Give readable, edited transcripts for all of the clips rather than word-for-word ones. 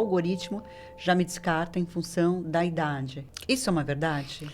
O algoritmo já me descarta em função da idade. Isso é uma verdade?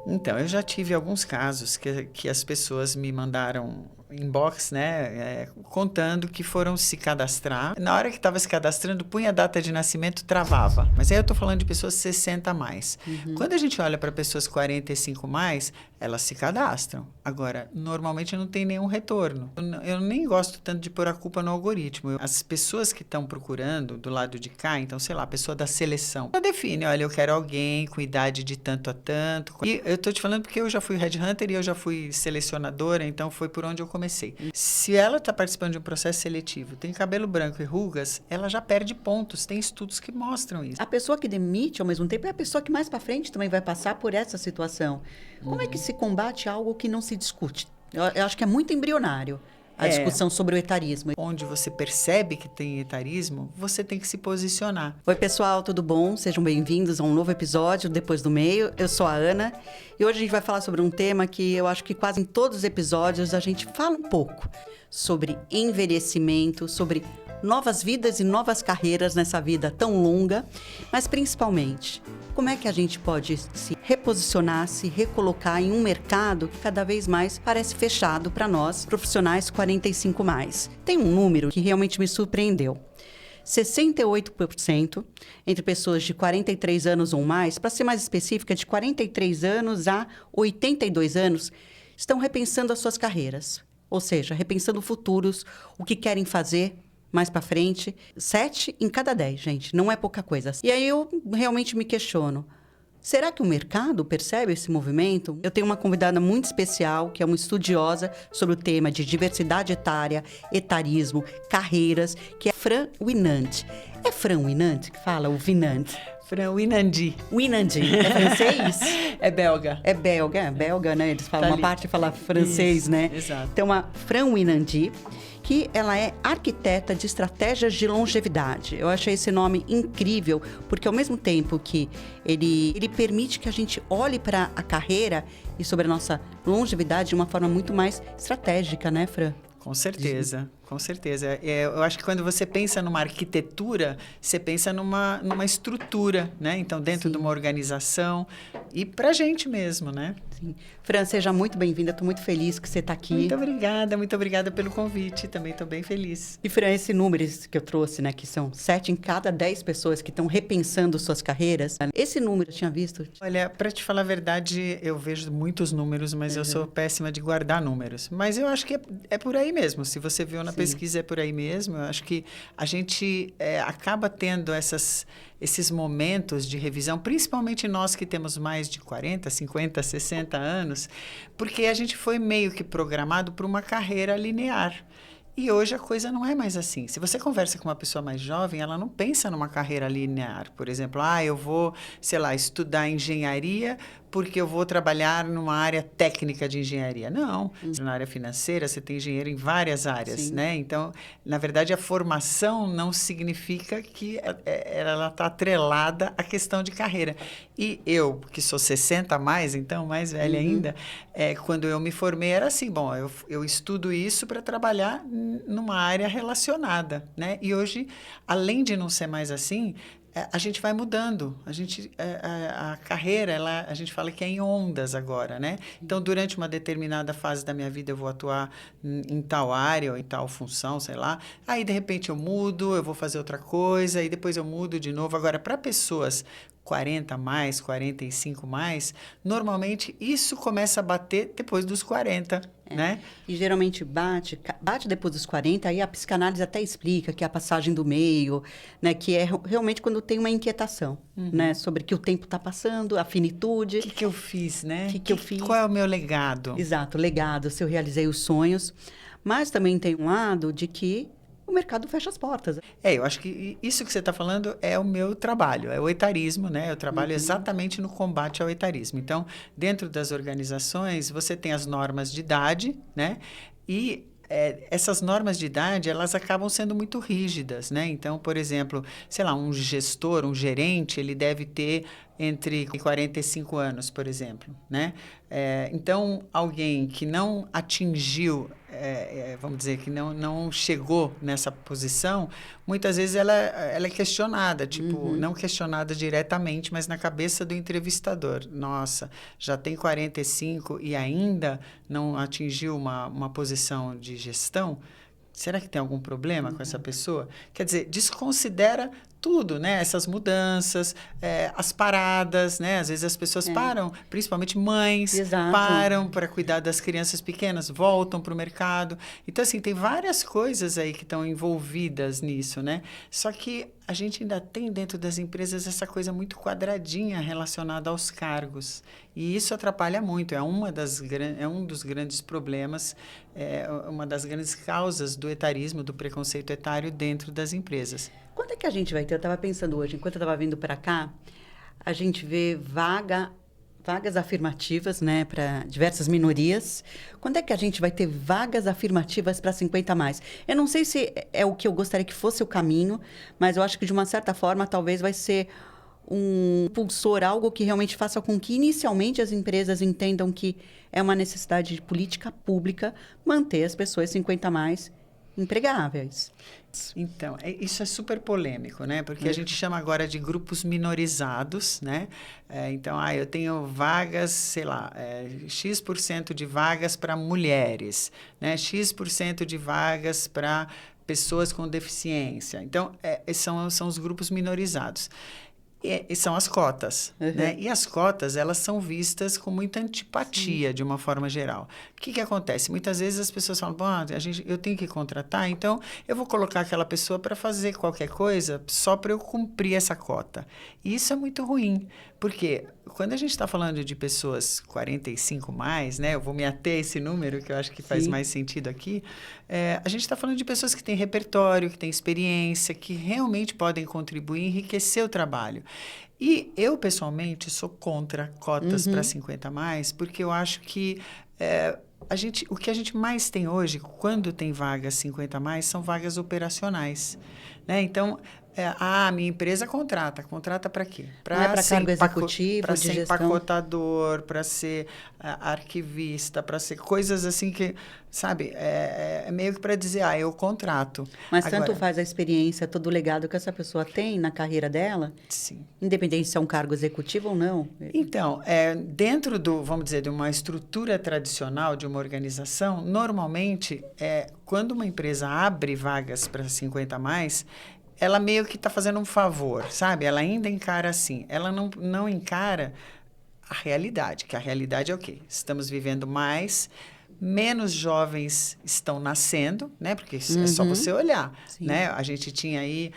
Então, eu já tive alguns casos que as pessoas me mandaram inbox, né, contando que foram se cadastrar. Na hora que estava se cadastrando, punha a data de nascimento, travava. Mas aí eu estou falando de pessoas 60 a mais. Quando a gente olha para pessoas 45 mais, elas se cadastram. Agora, normalmente não tem nenhum retorno. Eu nem gosto tanto de pôr a culpa no algoritmo. As pessoas que estão procurando do lado de cá, então, sei lá, a pessoa da seleção, ela define, olha, eu quero alguém com idade de tanto a tanto. E eu tô te falando porque eu já fui headhunter e eu já fui selecionadora, então foi por onde eu comecei. Se ela está participando de um processo seletivo, tem cabelo branco e rugas, ela já perde pontos. Tem estudos que mostram isso. A pessoa que demite, ao mesmo tempo, é a pessoa que mais para frente também vai passar por essa situação. Como é que se combate algo que não se discute? Eu acho que é muito embrionário a discussão sobre o etarismo. Onde você percebe que tem etarismo, você tem que se posicionar. Oi, pessoal, tudo bom? Sejam bem-vindos a um novo episódio Depois do Meio. Eu sou a Ana e hoje a gente vai falar sobre um tema que eu acho que quase em todos os episódios a gente fala um pouco sobre envelhecimento, sobre novas vidas e novas carreiras nessa vida tão longa, mas principalmente, como é que a gente pode se reposicionar, se recolocar em um mercado que cada vez mais parece fechado para nós, profissionais 45 mais. Tem um número que realmente me surpreendeu. 68% entre pessoas de 43 anos ou mais, para ser mais específica, de 43 anos a 82 anos, estão repensando as suas carreiras. Ou seja, repensando futuros, o que querem fazer mais para frente. 7 em cada 10, gente, não é pouca coisa. E aí eu realmente me questiono, será que o mercado percebe esse movimento? Eu tenho uma convidada muito especial, que é uma estudiosa sobre o tema de diversidade etária, etarismo, carreiras, que é Fran Winant. É Fran Winant que fala, o Winant? Fran Winandi. Winandi, é francês? É belga. É belga, né? Eles falam, Tá uma ali. parte fala francês, Isso, né? exato. Então, a Fran Winandi, que ela é arquiteta de estratégias de longevidade. Eu achei esse nome incrível, porque ao mesmo tempo que ele permite que a gente olhe para a carreira e sobre a nossa longevidade de uma forma muito mais estratégica, né, Fran? Com certeza, com certeza. Eu acho que quando você pensa numa arquitetura, você pensa numa estrutura, né? Então, dentro de uma organização e pra gente mesmo, né? Sim. Fran, seja muito bem-vinda. Estou muito feliz que você está aqui. Muito obrigada pelo convite. Também estou bem feliz. E, Fran, esse número que eu trouxe, né, que são 7 em cada 10 pessoas que estão repensando suas carreiras, esse número eu tinha visto? Olha, para te falar a verdade, eu vejo muitos números, mas eu sou péssima de guardar números. Mas eu acho que é por aí mesmo. Se você viu na pesquisa, é por aí mesmo. Eu acho que a gente acaba tendo esses momentos de revisão, principalmente nós que temos mais de 40, 50, 60 anos, porque a gente foi meio que programado para uma carreira linear. E hoje a coisa não é mais assim. Se você conversa com uma pessoa mais jovem, ela não pensa numa carreira linear. Por exemplo, eu vou, sei lá, estudar engenharia porque eu vou trabalhar numa área técnica de engenharia. Não. Na área financeira, você tem engenheiro em várias áreas, né? Então, na verdade, a formação não significa que ela está atrelada à questão de carreira. E eu, que sou 60 a mais, então mais velha ainda, quando eu me formei era assim, bom, eu estudo isso para trabalhar numa área relacionada, né? E hoje, além de não ser mais assim, a gente vai mudando. A carreira, a gente fala que é em ondas agora, né? Então, durante uma determinada fase da minha vida, eu vou atuar em tal área ou em tal função, sei lá. Aí, de repente, eu mudo, eu vou fazer outra coisa, e depois eu mudo de novo. Agora, para pessoas 40 mais, 45 mais, normalmente isso começa a bater depois dos 40, né? E geralmente bate depois dos 40, aí a psicanálise até explica que é a passagem do meio, né? Que é realmente quando tem uma inquietação, né? Sobre que o tempo está passando, a finitude. O que eu fiz, né? Que eu fiz? Qual é o meu legado? Exato, legado, se eu realizei os sonhos. Mas também tem um lado de que o mercado fecha as portas. Eu acho que isso que você está falando é o meu trabalho, é o etarismo, né? Eu trabalho exatamente no combate ao etarismo. Então, dentro das organizações, você tem as normas de idade, né? E essas normas de idade, elas acabam sendo muito rígidas, né? Então, por exemplo, sei lá, um gestor, um gerente, ele deve ter entre 45 anos, por exemplo, né? Então, alguém que não atingiu vamos dizer, que não chegou nessa posição, muitas vezes ela é questionada, tipo, não questionada diretamente, mas na cabeça do entrevistador. Nossa, já tem 45 e ainda não atingiu uma posição de gestão? Será que tem algum problema com essa pessoa? Quer dizer, desconsidera tudo, né? Essas mudanças, as paradas, né? Às vezes as pessoas param, principalmente mães, Exato. param para cuidar das crianças pequenas, voltam para o mercado. Então, assim, tem várias coisas aí que estão envolvidas nisso, né? Só que a gente ainda tem dentro das empresas essa coisa muito quadradinha relacionada aos cargos. E isso atrapalha muito, é um dos grandes problemas, uma das grandes causas do etarismo, do preconceito etário dentro das empresas. Quando é que a gente vai ter? Eu estava pensando hoje, enquanto eu estava vindo para cá, a gente vê vagas afirmativas, né, para diversas minorias. Quando é que a gente vai ter vagas afirmativas para 50 a mais? Eu não sei se é o que eu gostaria que fosse o caminho, mas eu acho que, de uma certa forma, talvez vai ser um impulsor, algo que realmente faça com que, inicialmente, as empresas entendam que é uma necessidade de política pública manter as pessoas 50 a mais empregáveis. Então, isso é super polêmico, né? Porque a gente chama agora de grupos minorizados, né? Então, eu tenho vagas, sei lá, X% de vagas para mulheres, né? X% de vagas para pessoas com deficiência. Então, são os grupos minorizados. E são as cotas, né? E as cotas, elas são vistas com muita antipatia, de uma forma geral. O que acontece? Muitas vezes as pessoas falam, bom, eu tenho que contratar, então eu vou colocar aquela pessoa para fazer qualquer coisa só para eu cumprir essa cota. E isso é muito ruim, porque quando a gente está falando de pessoas 45 mais, né? Eu vou me ater a esse número, que eu acho que faz mais sentido aqui. A gente está falando de pessoas que têm repertório, que têm experiência, que realmente podem contribuir e enriquecer o trabalho. E eu, pessoalmente, sou contra cotas para 50 a mais, porque eu acho que o que a gente mais tem hoje, quando tem vagas 50 a mais, são vagas operacionais, né? Então, minha empresa contrata para quê? Não é para cargo executivo, para de ser gestão? empacotador, para ser arquivista, para ser coisas assim que, sabe, é meio que para dizer, eu contrato. Mas Agora, tanto faz a experiência, todo o legado que essa pessoa tem na carreira dela, sim. independente se é um cargo executivo ou não. Então, dentro vamos dizer, de uma estrutura tradicional de uma organização, normalmente, quando uma empresa abre vagas para 50 a mais, ela meio que está fazendo um favor, sabe? Ela ainda encara assim. Ela não encara a realidade, que a realidade é o quê? Estamos vivendo mais, menos jovens estão nascendo, né? Porque é só você olhar, né? A gente tinha aí...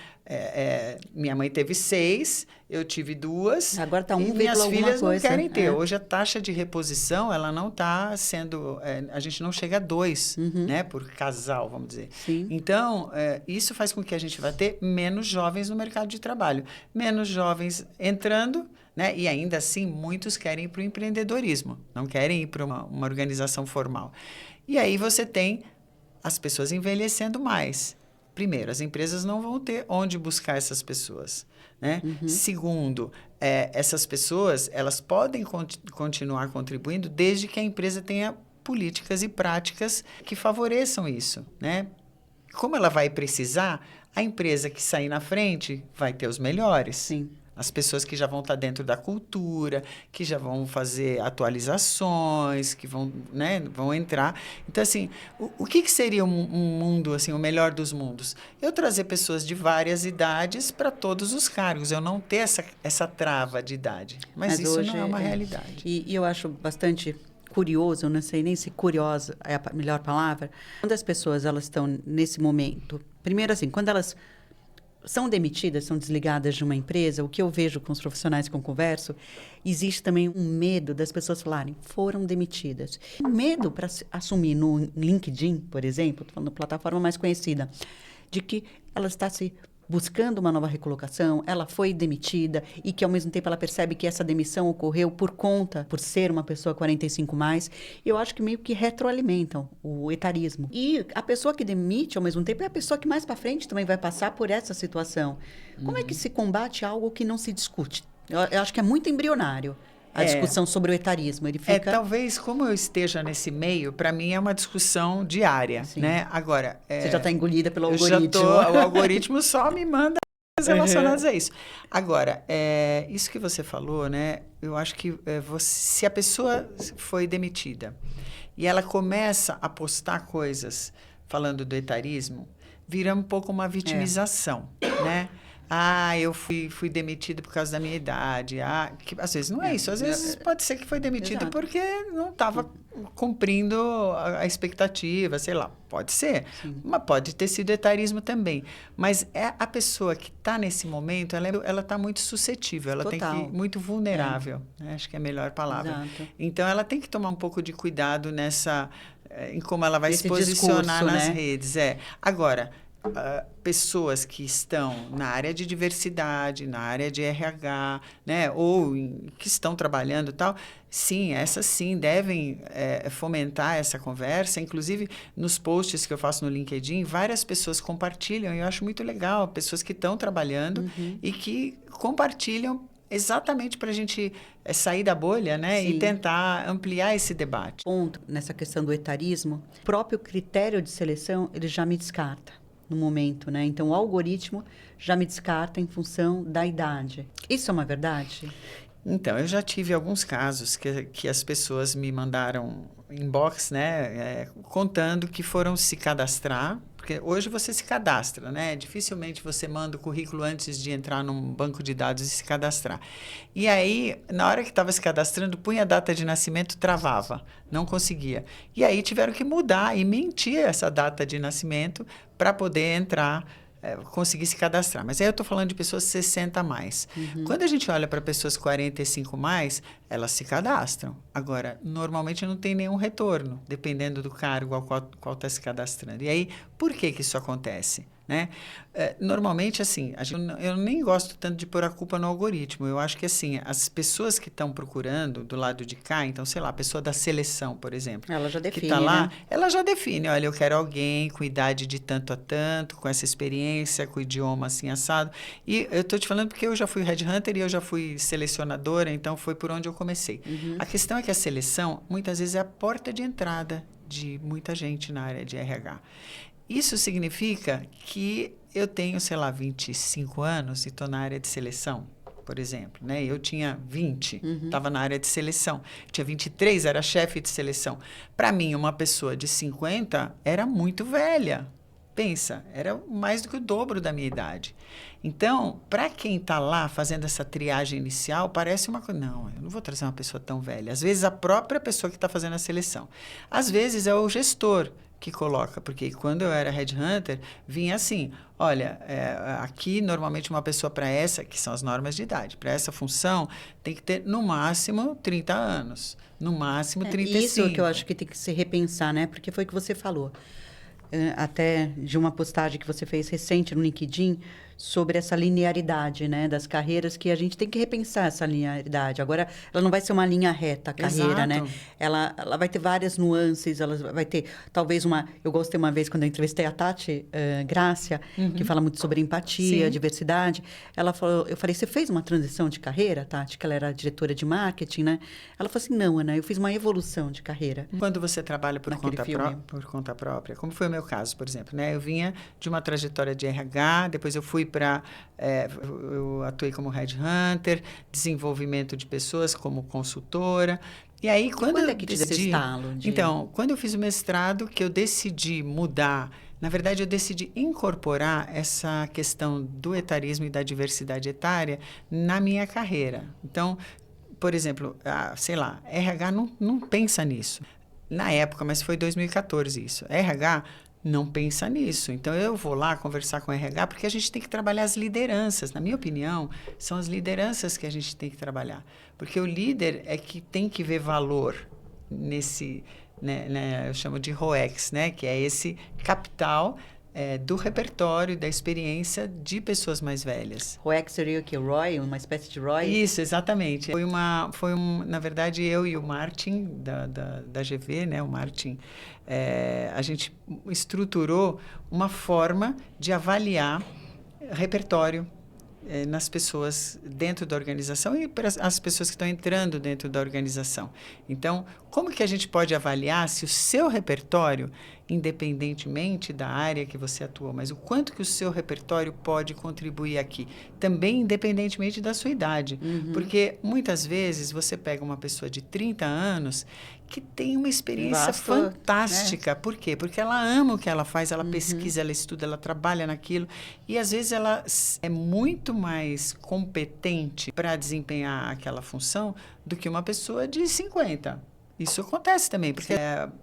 minha mãe teve 6, eu tive 2. Agora está 1, e minhas filhas não querem ter. É. Hoje a taxa de reposição, ela não está sendo... a gente não chega a 2, né? Por casal, vamos dizer. Sim. Então, isso faz com que a gente vá ter menos jovens no mercado de trabalho. Menos jovens entrando, né? E ainda assim, muitos querem ir para o empreendedorismo. Não querem ir para uma organização formal. E aí você tem as pessoas envelhecendo mais. Primeiro, as empresas não vão ter onde buscar essas pessoas, né? Segundo, essas pessoas, elas podem continuar contribuindo desde que a empresa tenha políticas e práticas que favoreçam isso, né? Como ela vai precisar, a empresa que sair na frente vai ter os melhores. Sim. As pessoas que já vão estar dentro da cultura, que já vão fazer atualizações, que vão, né, vão entrar. Então, assim, o que seria um mundo, assim, o melhor dos mundos? Eu trazer pessoas de várias idades para todos os cargos. Eu não ter essa trava de idade. Mas isso hoje não é uma realidade. E eu acho bastante curioso, eu não sei nem se curiosa é a melhor palavra, quando as pessoas elas estão nesse momento. Primeiro, assim, quando elas são demitidas, são desligadas de uma empresa, o que eu vejo com os profissionais que eu converso, existe também um medo das pessoas falarem, foram demitidas. Um medo para assumir no LinkedIn, por exemplo, estou falando da plataforma mais conhecida, de que ela está se buscando uma nova recolocação, ela foi demitida e que, ao mesmo tempo, ela percebe que essa demissão ocorreu por ser uma pessoa 45 mais. Eu acho que meio que retroalimentam o etarismo. E a pessoa que demite, ao mesmo tempo, é a pessoa que mais para frente também vai passar por essa situação. Como é que se combate algo que não se discute? Eu acho que é muito embrionário. a discussão sobre o etarismo. Ele fica... talvez, como eu esteja nesse meio, para mim é uma discussão diária, Sim. né? Agora... Você já está engolida pelo algoritmo. O algoritmo só me manda relacionadas a isso. Agora, isso que você falou, né? Eu acho que se a pessoa foi demitida e ela começa a postar coisas falando do etarismo, vira um pouco uma vitimização, né? Eu fui demitido por causa da minha idade. Às vezes não é isso. Às vezes pode ser que foi demitido porque não estava cumprindo a expectativa, sei lá. Pode ser. Sim. Mas pode ter sido etarismo também. Mas a pessoa que está nesse momento, ela está muito suscetível. Ela tem muito vulnerável. Né? Acho que é a melhor palavra. Exato. Então, ela tem que tomar um pouco de cuidado em como ela vai se posicionar nas redes. Agora... pessoas que estão na área de diversidade, na área de RH, né, ou que estão trabalhando e tal, sim, essas sim devem fomentar essa conversa. Inclusive, nos posts que eu faço no LinkedIn, várias pessoas compartilham, e eu acho muito legal, pessoas que estão trabalhando e que compartilham exatamente para a gente sair da bolha, né? Sim. E tentar ampliar esse debate. Ponto nessa questão do etarismo, o próprio critério de seleção, ele já me descarta no momento, né? Então, o algoritmo já me descarta em função da idade. Isso é uma verdade? Então, eu já tive alguns casos que as pessoas me mandaram inbox, né? Contando que foram se cadastrar, porque hoje você se cadastra, né? Dificilmente você manda o currículo antes de entrar num banco de dados e se cadastrar. E aí, na hora que estava se cadastrando, punha a data de nascimento, travava, não conseguia. E aí tiveram que mudar e mentir essa data de nascimento para poder entrar, conseguir se cadastrar. Mas aí eu estou falando de pessoas 60 a mais. Quando a gente olha para pessoas 45 mais, elas se cadastram. Agora, normalmente não tem nenhum retorno, dependendo do cargo ao qual está se cadastrando. E aí, por que isso acontece? Né? Normalmente, assim, eu nem gosto tanto de pôr a culpa no algoritmo. Eu acho que, assim, as pessoas que estão procurando do lado de cá, então, sei lá, a pessoa da seleção, por exemplo. Ela já define, que está lá, né? Ela já define, olha, eu quero alguém com idade de tanto a tanto, com essa experiência, com o idioma assim, assado. E eu estou te falando porque eu já fui headhunter e eu já fui selecionadora, então foi por onde eu comecei. A questão é que a seleção, muitas vezes, é a porta de entrada de muita gente na área de RH. Isso significa que eu tenho, sei lá, 25 anos e estou na área de seleção, por exemplo. Né? Eu tinha 20, estava na área de seleção. Tinha 23, era chefe de seleção. Para mim, uma pessoa de 50 era muito velha. Pensa, era mais do que o dobro da minha idade. Então, para quem está lá fazendo essa triagem inicial, parece uma coisa... Não, eu não vou trazer uma pessoa tão velha. Às vezes, a própria pessoa que está fazendo a seleção. Às vezes, é o gestor que coloca, porque quando eu era headhunter, vinha assim, olha, aqui normalmente uma pessoa para essa, que são as normas de idade, para essa função tem que ter no máximo 30 anos, no máximo 35. Isso que eu acho que tem que se repensar, né? Porque foi o que você falou, até de uma postagem que você fez recente no LinkedIn, sobre essa linearidade, né, das carreiras, que a gente tem que repensar essa linearidade. Agora, ela não vai ser uma linha reta, a carreira, exato, né? Ela vai ter várias nuances, ela vai ter, talvez, Eu gostei uma vez, quando eu entrevistei a Tati Grácia, que fala muito sobre empatia, sim, diversidade. Eu falei, você fez uma transição de carreira, Tati? Que ela era diretora de marketing, né? Ela falou assim, não, Ana, eu fiz uma evolução de carreira. Quando você trabalha por conta própria, como foi o meu caso, por exemplo, né? Eu vinha de uma trajetória de RH, depois eu fui eu atuei como headhunter, desenvolvimento de pessoas como consultora. E aí, quando é que te deu esse estalo? Então, quando eu fiz o mestrado, que eu decidi mudar, na verdade, eu decidi incorporar essa questão do etarismo e da diversidade etária na minha carreira. Então, por exemplo, sei lá, RH não pensa nisso. Na época, mas foi 2014 isso. RH não pensa nisso. Então, eu vou lá conversar com o RH, porque a gente tem que trabalhar as lideranças. Na minha opinião, são as lideranças que a gente tem que trabalhar. Porque o líder é que tem que ver valor nesse, né, eu chamo de ROEX, né, que é esse capital do repertório, da experiência de pessoas mais velhas. ROEX seria o quê? ROI? Uma espécie de ROI? Isso, exatamente. Na verdade, eu e o Martin, da GV, né, o Martin, a gente estruturou uma forma de avaliar repertório nas pessoas dentro da organização e para as pessoas que estão entrando dentro da organização. Então, como que a gente pode avaliar se o seu repertório, independentemente da área que você atua, mas o quanto que o seu repertório pode contribuir aqui, também independentemente da sua idade. Porque muitas vezes você pega uma pessoa de 30 anos que tem uma experiência fantástica. Por quê? Porque ela ama o que ela faz, ela pesquisa, ela estuda, ela trabalha naquilo. E, às vezes, ela é muito mais competente para desempenhar aquela função do que uma pessoa de 50. Isso acontece também, porque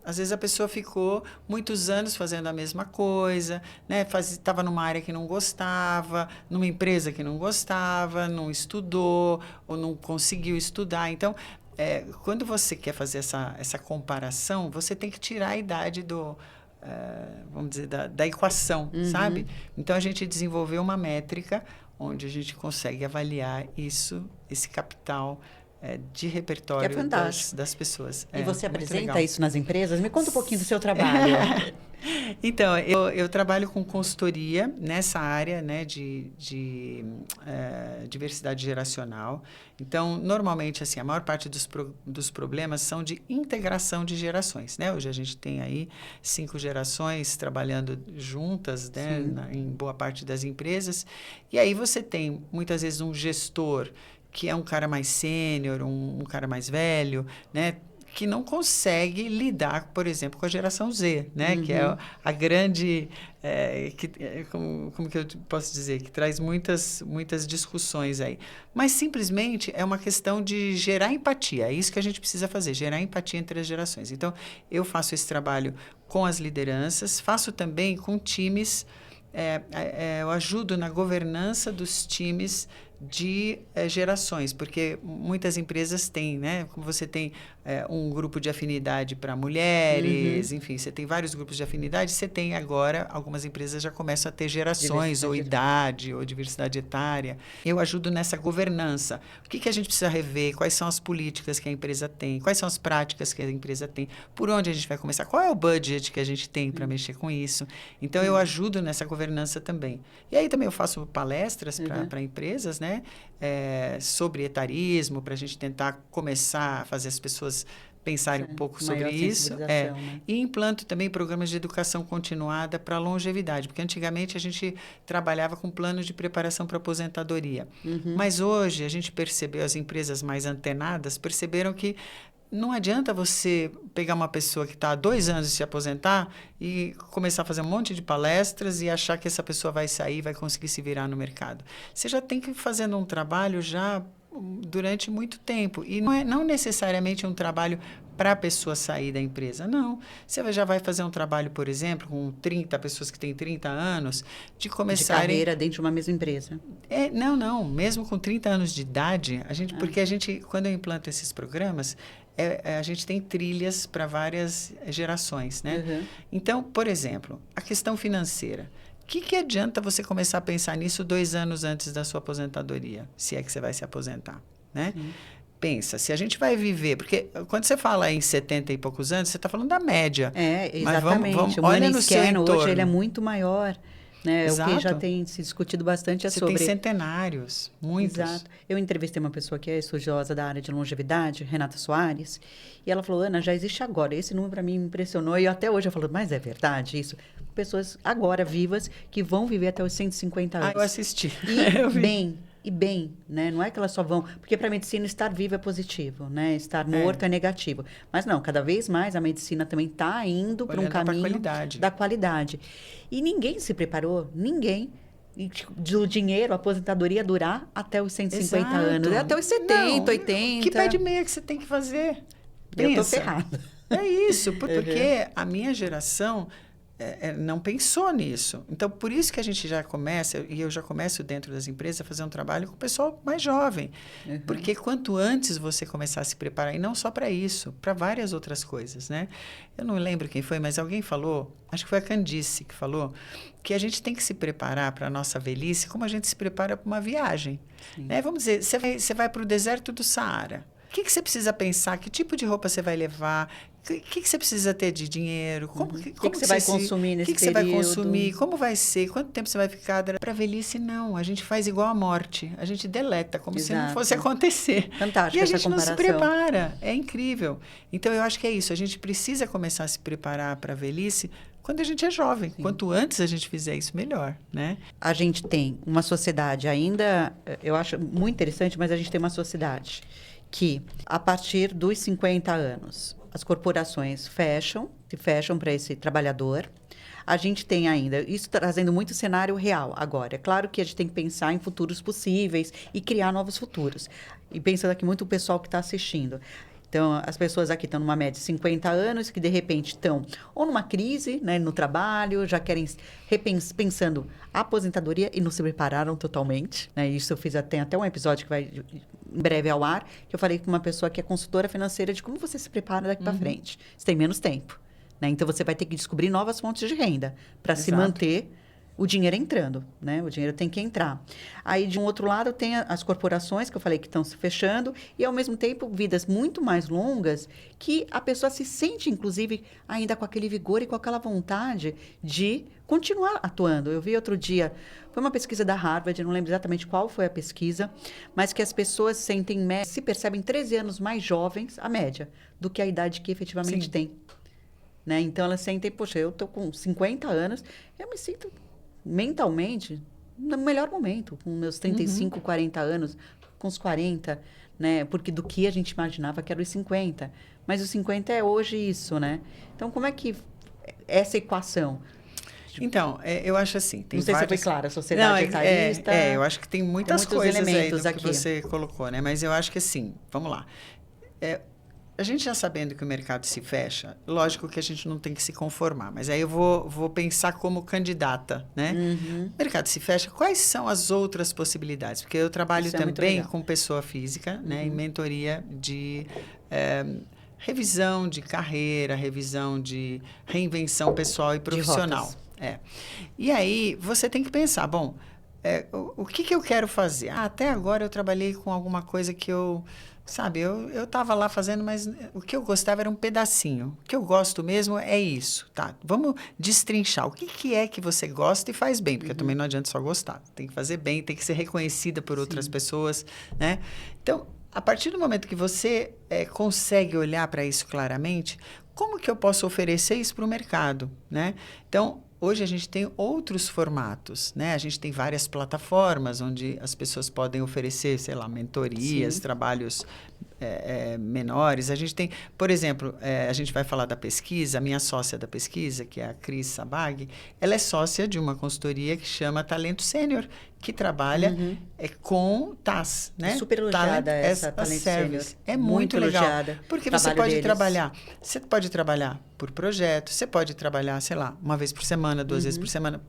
às vezes a pessoa ficou muitos anos fazendo a mesma coisa, né? Estava numa área que não gostava, numa empresa que não gostava, não estudou ou não conseguiu estudar. Então, quando você quer fazer essa comparação, você tem que tirar a idade vamos dizer, da equação, sabe? Então, a gente desenvolveu uma métrica onde a gente consegue avaliar esse capital de repertório das pessoas. E você apresenta isso nas empresas? Me conta um pouquinho do seu trabalho. Então, eu trabalho com consultoria nessa área, né, de diversidade geracional. Então, normalmente, assim, a maior parte dos problemas são de integração de gerações, né? Hoje a gente tem aí 5 gerações trabalhando juntas, né, em boa parte das empresas. E aí você tem, muitas vezes, um gestor que é um cara mais sênior, um cara mais velho, né? Que não consegue lidar, por exemplo, com a geração Z, né? Que é a grande... como que eu posso dizer? Que traz muitas discussões aí. Mas, simplesmente, é uma questão de gerar empatia. É isso que a gente precisa fazer, gerar empatia entre as gerações. Então, eu faço esse trabalho com as lideranças, faço também com times... eu ajudo na governança dos times de gerações, porque muitas empresas têm, né? Como você tem um grupo de afinidade para mulheres, enfim, você tem vários grupos de afinidade, você tem agora, algumas empresas já começam a ter gerações, ou idade, ou diversidade etária. Eu ajudo nessa governança. O que a gente precisa rever? Quais são as políticas que a empresa tem? Quais são as práticas que a empresa tem? Por onde a gente vai começar? Qual é o budget que a gente tem para mexer com isso? Então, eu ajudo nessa governança também. E aí também eu faço palestras para empresas, né? Sobre etarismo, para a gente tentar começar a fazer as pessoas pensarem um pouco sobre isso. Né? E implanto também programas de educação continuada para longevidade, porque antigamente a gente trabalhava com planos de preparação para aposentadoria. Mas hoje a gente percebeu, as empresas mais antenadas perceberam que não adianta você pegar uma pessoa que está há 2 anos de se aposentar e começar a fazer um monte de palestras e achar que essa pessoa vai sair e vai conseguir se virar no mercado. Você já tem que ir fazendo um trabalho já durante muito tempo. E não necessariamente um trabalho para a pessoa sair da empresa. Não. Você já vai fazer um trabalho, por exemplo, com 30 pessoas que têm 30 anos, de começarem... De carreira dentro de uma mesma empresa. Não. Mesmo com 30 anos de idade, porque a gente, quando eu implanto esses programas... a gente tem trilhas para várias gerações, né? Então, por exemplo, a questão financeira. O que adianta você começar a pensar nisso 2 anos antes da sua aposentadoria, se é que você vai se aposentar, né? Pensa, se a gente vai viver... Porque quando você fala em 70 e poucos anos, você está falando da média. Exatamente. Mas o olha no seu entorno. hoje ele é muito maior. Né? Exato. O que já tem se discutido bastante Você sobre... tem centenários, muitos. Exato. Eu entrevistei uma pessoa que é estudiosa da área de longevidade, Renata Soares, e ela falou, Ana, já existe agora. Esse número para mim me impressionou, e até hoje eu falo, mas é verdade isso? Pessoas agora vivas que vão viver até os 150 anos. Eu assisti. E bem, né? Não é que elas só vão... Porque para a medicina estar vivo é positivo, né? Estar morto é negativo. Mas não, cada vez mais a medicina também está indo para um caminho da qualidade. E ninguém se preparou, ninguém, do dinheiro, a aposentadoria durar até os 150 anos. Até os 70, 80. Que pé de meia que você tem que fazer? Eu estou ferrada. É isso, porque a minha geração... não pensou nisso. Então, por isso que a gente já começa, e eu já começo dentro das empresas, a fazer um trabalho com o pessoal mais jovem. Porque quanto antes você começar a se preparar, e não só para isso, para várias outras coisas, né? Eu não lembro quem foi, mas alguém falou, acho que foi a Candice que falou, que a gente tem que se preparar para a nossa velhice como a gente se prepara para uma viagem. Né? Vamos dizer, você vai para o deserto do Saara. que você precisa pensar? Que tipo de roupa você vai levar? O que você precisa ter de dinheiro? Como que você vai consumir nesse período? O que você vai período? consumir? Como vai ser? Quanto tempo você vai ficar? Para velhice, não. A gente faz igual a morte. A gente deleta, como se não fosse acontecer. Fantástico e a essa gente não se comparação. prepara. É incrível. Então, eu acho que é isso. A gente precisa começar a se preparar para a velhice quando a gente é jovem. Sim. Quanto antes a gente fizer isso, melhor, né? A gente tem uma sociedade ainda, eu acho muito interessante, mas a gente tem uma sociedade que, a partir dos 50 anos, as corporações se fecham para esse trabalhador. A gente tem ainda, isso trazendo muito cenário real agora. É claro que a gente tem que pensar em futuros possíveis e criar novos futuros. E pensando aqui muito o pessoal que está assistindo. Então, as pessoas aqui estão numa média de 50 anos, que de repente estão ou numa crise, né, no trabalho, já querem pensando a aposentadoria e não se prepararam totalmente. Né? Isso eu fiz até um episódio que vai em breve ao ar, que eu falei com uma pessoa que é consultora financeira de como você se prepara daqui para frente. Você tem menos tempo. Né? Então, você vai ter que descobrir novas fontes de renda para se manter o dinheiro entrando, né? O dinheiro tem que entrar. Aí, de um outro lado, tem as corporações, que eu falei que estão se fechando, e, ao mesmo tempo, vidas muito mais longas, que a pessoa se sente, inclusive, ainda com aquele vigor e com aquela vontade de continuar atuando. Eu vi outro dia, foi uma pesquisa da Harvard, não lembro exatamente qual foi a pesquisa, mas que as pessoas se percebem 13 anos mais jovens, a média, do que a idade que efetivamente tem. Né? Então, elas sentem, poxa, eu estou com 50 anos, eu me sinto mentalmente no melhor momento, com meus 35, 40 anos, com os 40, né? Porque do que a gente imaginava que era os 50. Mas os 50 é hoje isso, né? Então, como é que essa equação? Então, eu acho assim, tem não sei vários... se foi claro, a sociedade etarista... eu acho que tem muitas coisas elementos aí do aqui que você colocou, né? Mas eu acho que assim, vamos lá. A gente já sabendo que o mercado se fecha, lógico que a gente não tem que se conformar, mas aí eu vou pensar como candidata, né? O mercado se fecha, quais são as outras possibilidades? Porque eu trabalho também com pessoa física, né? Em mentoria de revisão de carreira, revisão de reinvenção pessoal e profissional. E aí você tem que pensar, bom, o que eu quero fazer? Até agora eu trabalhei com alguma coisa que sabe, eu estava lá fazendo, mas o que eu gostava era um pedacinho. O que eu gosto mesmo é isso, tá? Vamos destrinchar. O que é que você gosta e faz bem? Porque também não adianta só gostar. Tem que fazer bem, tem que ser reconhecida por outras pessoas, né? Então, a partir do momento que você consegue olhar para isso claramente, como que eu posso oferecer isso para o mercado, né? Então, hoje a gente tem outros formatos, né? A gente tem várias plataformas onde as pessoas podem oferecer, sei lá, mentorias, trabalhos menores. A gente tem, por exemplo, a gente vai falar da pesquisa, a minha sócia da pesquisa, que é a Cris Sabag, ela é sócia de uma consultoria que chama Talento Sênior, que trabalha com TAS, né? Super elogiada essa Talento Sênior. É muito legal. Elogiada. Porque você pode trabalhar por projeto, você pode trabalhar, sei lá, uma vez por semana, 2 vezes por semana.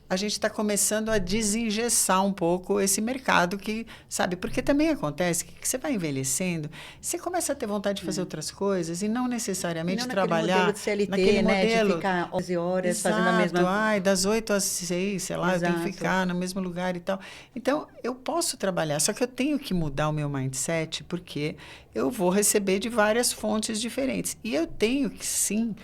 A gente está começando a desengessar um pouco esse mercado que, sabe, porque também acontece que você vai envelhecendo, você começa a ter vontade de fazer outras coisas e não necessariamente trabalhar modelo de CLT, naquele né, modelo. De ficar 11 horas fazendo a mesma... Das 8 às 6, sei lá, eu tenho que ficar no mesmo lugar e tal. Então, eu posso trabalhar, só que eu tenho que mudar o meu mindset porque eu vou receber de várias fontes diferentes. E eu tenho que, sim,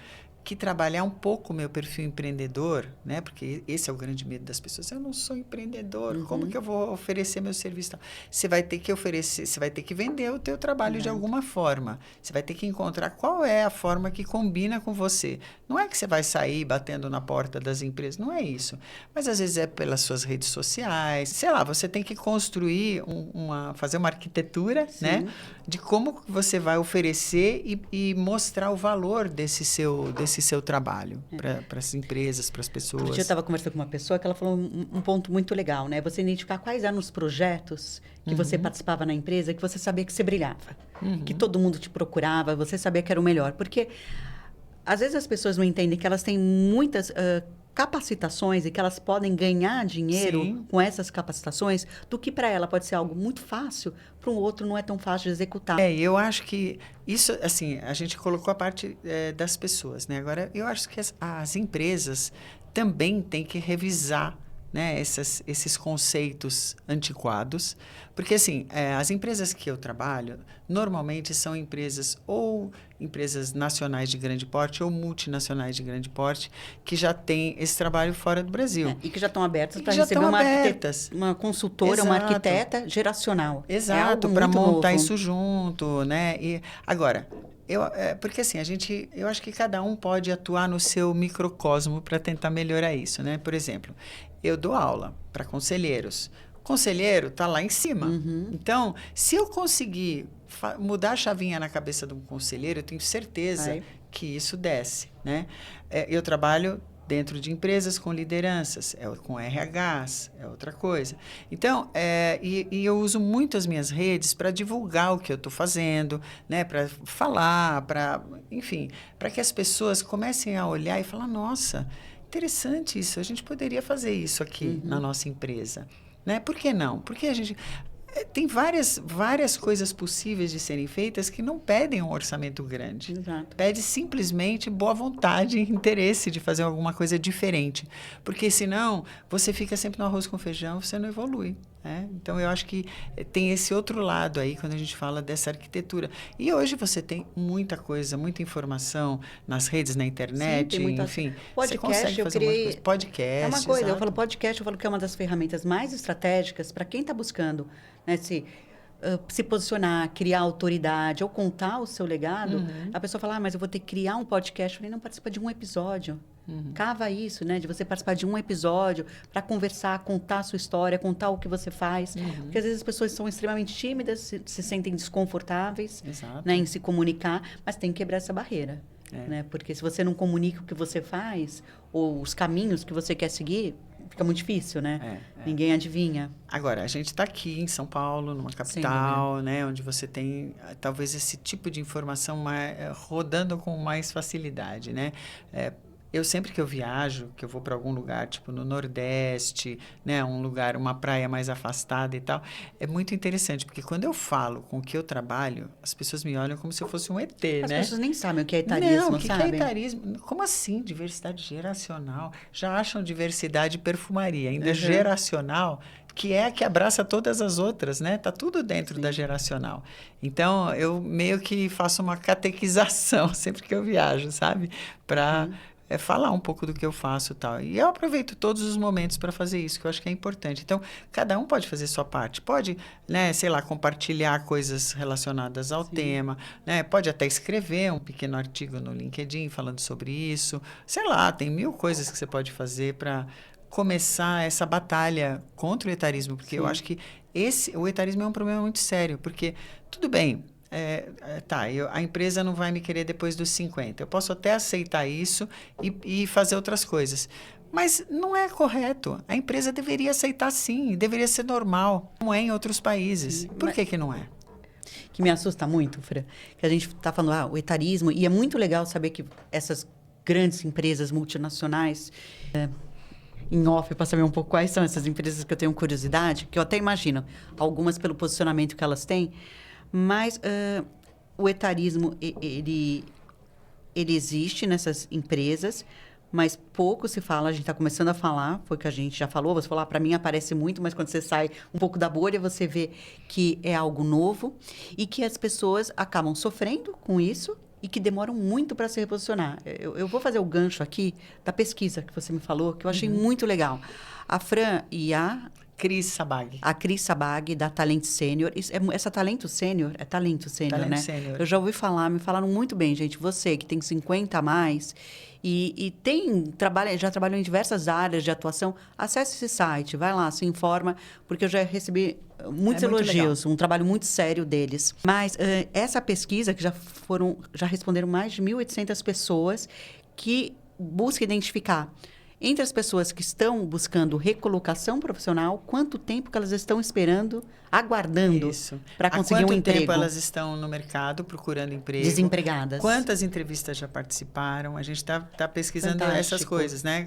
que trabalhar um pouco o meu perfil empreendedor, né? Porque esse é o grande medo das pessoas. Eu não sou empreendedor, como que eu vou oferecer meu serviço? Você vai ter que oferecer, você vai ter que vender o teu trabalho de alguma forma. Você vai ter que encontrar qual é a forma que combina com você. Não é que você vai sair batendo na porta das empresas, não é isso. Mas às vezes é pelas suas redes sociais. Sei lá, você tem que construir fazer uma arquitetura, né? De como você vai oferecer e mostrar o valor desse seu trabalho para as empresas, para as pessoas. Outro dia eu estava conversando com uma pessoa que ela falou um ponto muito legal, né? Você identificar quais eram os projetos que você participava na empresa, que você sabia que você brilhava, que todo mundo te procurava, você sabia que era o melhor. Porque às vezes as pessoas não entendem que elas têm muitas capacitações e que elas podem ganhar dinheiro com essas capacitações, do que para ela pode ser algo muito fácil, para um outro não é tão fácil de executar. Eu acho que isso, assim, a gente colocou a parte das pessoas, né? Agora, eu acho que as empresas também têm que revisar, né, esses conceitos antiquados. Porque, assim, as empresas que eu trabalho, normalmente são empresas ou empresas nacionais de grande porte ou multinacionais de grande porte que já têm esse trabalho fora do Brasil. E que já estão abertas para já receber estão uma, abertas. uma consultora, uma arquiteta geracional. Exato, É para montar novo. isso junto, né? E agora, porque assim, eu acho que cada um pode atuar no seu microcosmo para tentar melhorar isso, né? Por exemplo, eu dou aula para conselheiros. O conselheiro está lá em cima. Então, se eu conseguir mudar a chavinha na cabeça de um conselheiro, eu tenho certeza que isso desce, né? Eu trabalho dentro de empresas com lideranças, com RHs, é outra coisa. Então, e eu uso muito as minhas redes para divulgar o que eu estou fazendo, né? Para falar, enfim, para que as pessoas comecem a olhar e falar, nossa, interessante isso, a gente poderia fazer isso aqui na nossa empresa. Né? Por que não? Porque a gente... Tem várias coisas possíveis de serem feitas que não pedem um orçamento grande. Exato. Pede simplesmente boa vontade e interesse de fazer alguma coisa diferente. Porque senão você fica sempre no arroz com feijão, você não evolui. Né? Então, eu acho que tem esse outro lado aí quando a gente fala dessa arquitetura. E hoje você tem muita coisa, muita informação nas redes, na internet, Sim, enfim. Podcast, você consegue fazer muita coisa. Podcast, é uma coisa, exato. eu falo podcast, eu falo que é uma das ferramentas mais estratégicas para quem está buscando, né, se posicionar, criar autoridade ou contar o seu legado. A pessoa fala, mas eu vou ter que criar um podcast. Eu falei, não, participa de um episódio. Cava isso, né? De você participar de um episódio para conversar, contar a sua história, contar o que você faz. Porque às vezes as pessoas são extremamente tímidas, se sentem desconfortáveis, né, em se comunicar, mas tem que quebrar essa barreira. Né? Porque se você não comunica o que você faz, ou os caminhos que você quer seguir, fica muito difícil, né? Ninguém adivinha. Agora, a gente está aqui em São Paulo, numa capital, né, onde você tem talvez esse tipo de informação rodando com mais facilidade, né? Eu sempre que eu viajo, que eu vou para algum lugar, tipo no Nordeste, né, uma praia mais afastada e tal, é muito interessante, porque quando eu falo com o que eu trabalho, as pessoas me olham como se eu fosse um ET, As né? pessoas nem sabem o que é etarismo, Não, o que sabe? é etarismo? Como assim? Diversidade geracional? Já acham diversidade perfumaria, ainda geracional, que é a que abraça todas as outras, né? Tá tudo dentro da geracional. Então, eu meio que faço uma catequização sempre que eu viajo, sabe? Para falar um pouco do que eu faço e tal. E eu aproveito todos os momentos para fazer isso, que eu acho que é importante. Então, cada um pode fazer sua parte. Pode, né, sei lá, compartilhar coisas relacionadas ao tema, né? Pode até escrever um pequeno artigo no LinkedIn falando sobre isso. Sei lá, tem 1000 coisas que você pode fazer para começar essa batalha contra o etarismo, porque eu acho que o etarismo é um problema muito sério, porque, tudo bem, a empresa não vai me querer depois dos 50. Eu posso até aceitar isso e fazer outras coisas. Mas não é correto. A empresa deveria aceitar sim, deveria ser normal, como é em outros países. Por que não é? Que me assusta muito, Fran, que a gente está falando, o etarismo, e é muito legal saber que essas grandes empresas multinacionais, em off, para saber um pouco quais são essas empresas que eu tenho curiosidade, que eu até imagino, algumas pelo posicionamento que elas têm, mas o etarismo, ele existe nessas empresas, mas pouco se fala, a gente está começando a falar, foi o que a gente já falou, você falou, para mim aparece muito, mas quando você sai um pouco da bolha, você vê que é algo novo e que as pessoas acabam sofrendo com isso e que demoram muito para se reposicionar. Eu vou fazer o gancho aqui da pesquisa que você me falou, que eu achei muito legal. A Fran e a Cris Sabag. A Cris Sabag, da Talent Sênior. Essa Talento Sênior, é Talento Sênior, né? Sênior. Eu já ouvi falar, me falaram muito bem, gente. Você que tem 50 a mais e já trabalhou em diversas áreas de atuação, acesse esse site, vai lá, se informa, porque eu já recebi muitos elogios, um trabalho muito sério deles. Mas essa pesquisa, que já responderam mais de 1.800 pessoas, que busca identificar entre as pessoas que estão buscando recolocação profissional, quanto tempo que elas estão esperando, aguardando para conseguir um emprego. Há quanto tempo elas estão no mercado procurando emprego? Desempregadas. Quantas entrevistas já participaram? A gente está pesquisando essas coisas, né?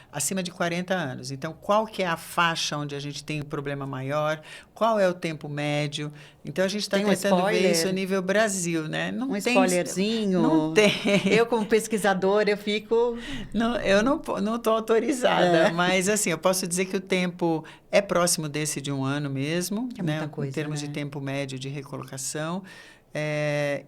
Acima de 40 anos. Então, qual que é a faixa onde a gente tem um problema maior? Qual é o tempo médio? Então, a gente está Tem um tentando ver isso a spoiler? nível Brasil, né? Não Um tem, spoilerzinho? não tem. Eu, como pesquisadora, eu fico... Não, eu não estou autorizada, mas assim, eu posso dizer que o tempo é próximo desse de um ano mesmo, É né? muita coisa, Em termos né? de tempo médio de recolocação.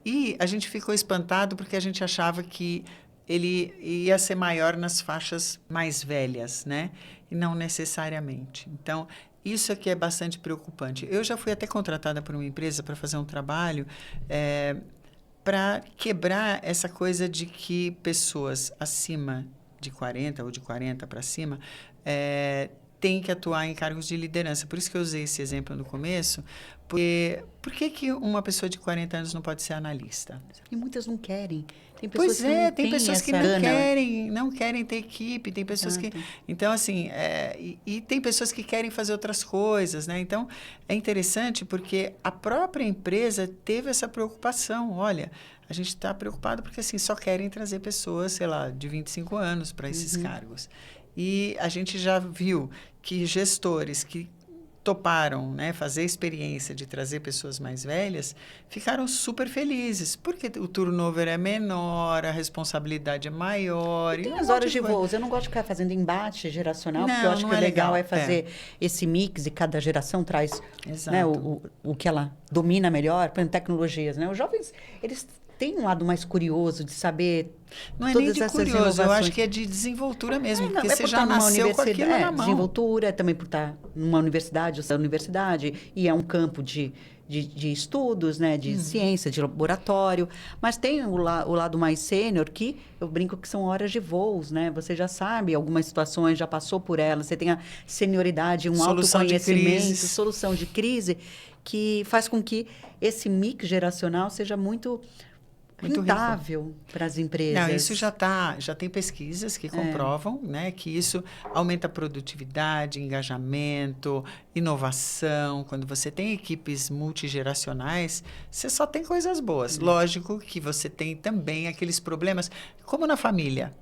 E a gente ficou espantado porque a gente achava que ele ia ser maior nas faixas mais velhas, né? E não necessariamente. Então, isso aqui é bastante preocupante. Eu já fui até contratada por uma empresa para fazer um trabalho para quebrar essa coisa de que pessoas acima de 40 ou de 40 para cima têm que atuar em cargos de liderança. Por isso que eu usei esse exemplo no começo, porque por que uma pessoa de 40 anos não pode ser analista? E muitas não querem. Tem pessoas Pois que não tem têm pessoas que essa gana. não querem ter equipe, tem pessoas que... Exato. Então, assim, e tem pessoas que querem fazer outras coisas, né? Então, é interessante porque a própria empresa teve essa preocupação. Olha, a gente está preocupado porque, assim, só querem trazer pessoas, sei lá, de 25 anos para esses cargos. E a gente já viu que gestores que toparam, né, fazer a experiência de trazer pessoas mais velhas, ficaram super felizes, porque o turnover é menor, a responsabilidade é maior. E tem um as monte horas de coisa. voo. Eu não gosto de ficar fazendo embate geracional, porque eu Não, acho não que o é legal legal. é fazer esse mix e cada geração traz, né, Exato. o que ela domina melhor, por exemplo, tecnologias, né? Os jovens, eles têm um lado mais curioso de saber Não é nem todas de essas curioso, eu inovações. acho que é de desenvoltura mesmo, porque É você por já estar numa nasceu com universidade, aquilo na mão. desenvoltura, também por estar numa universidade, ou universidade, e é um campo de estudos, né, de ciência, de laboratório, mas tem o lado mais sênior, que eu brinco que são horas de voos, né? Você já sabe algumas situações, já passou por elas, você tem a senioridade, um Solução de autoconhecimento, crises. solução de crise, que faz com que esse mix geracional seja muito Muito rico. rentável para as empresas. Não, isso já tem pesquisas que comprovam, né, que isso aumenta a produtividade, engajamento, inovação. Quando você tem equipes multigeracionais, você só tem coisas boas. Lógico que você tem também aqueles problemas, como na família.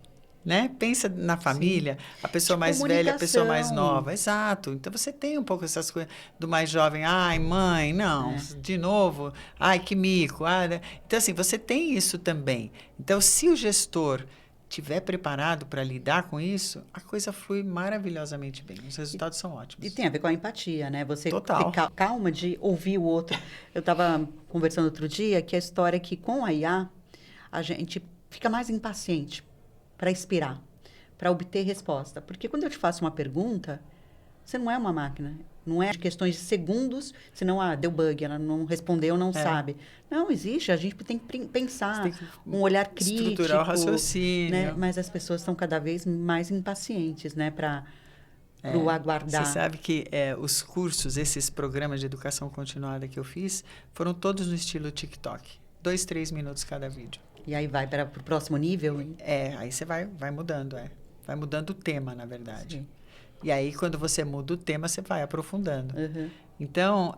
Né? Pensa na família, a pessoa De mais velha, a pessoa mais comunicação. nova. Exato. Então, você tem um pouco essas coisas do mais jovem. Ai, mãe, não, de novo. Ai, que mico. Né? Então, assim, você tem isso também. Então, se o gestor estiver preparado para lidar com isso, a coisa flui maravilhosamente bem. Os resultados são ótimos. E tem a ver com a empatia, né? Você Total. ter calma de ouvir o outro. Eu estava conversando outro dia que a história é que com a IA, a gente fica mais impaciente para expirar, para obter resposta. Porque quando eu te faço uma pergunta, você não é uma máquina. Não é de questões de segundos, senão, deu bug, ela não respondeu, não sabe. Não, existe, a gente tem que pensar, um olhar crítico. Estruturar o raciocínio. Né? Mas as pessoas estão cada vez mais impacientes, né? Para o aguardar. Você sabe que os cursos, esses programas de educação continuada que eu fiz, foram todos no estilo TikTok. 2, 3 minutos cada vídeo. E aí vai para o próximo nível? Hein? Aí você vai mudando, Vai mudando o tema, na verdade. Sim. E aí, quando você muda o tema, você vai aprofundando. Uhum. Então,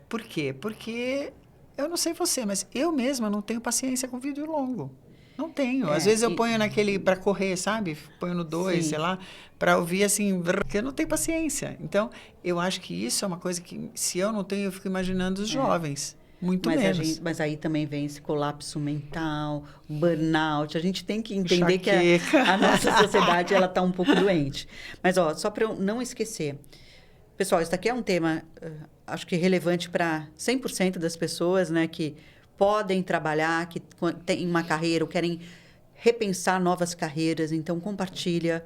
por quê? Porque eu não sei você, mas eu mesma não tenho paciência com vídeo longo. Não tenho. Às vezes eu ponho naquele para correr, sabe? Ponho no 2, sei lá, para ouvir assim, porque eu não tenho paciência. Então, eu acho que isso é uma coisa que, se eu não tenho, eu fico imaginando os jovens. Muito menos. Mas aí também vem esse colapso mental, burnout. A gente tem que entender que a nossa sociedade ela está um pouco doente. Mas, só para eu não esquecer. Pessoal, isso aqui é um tema, acho que relevante para 100% das pessoas, né? Que podem trabalhar, que têm uma carreira ou querem repensar novas carreiras. Então, compartilha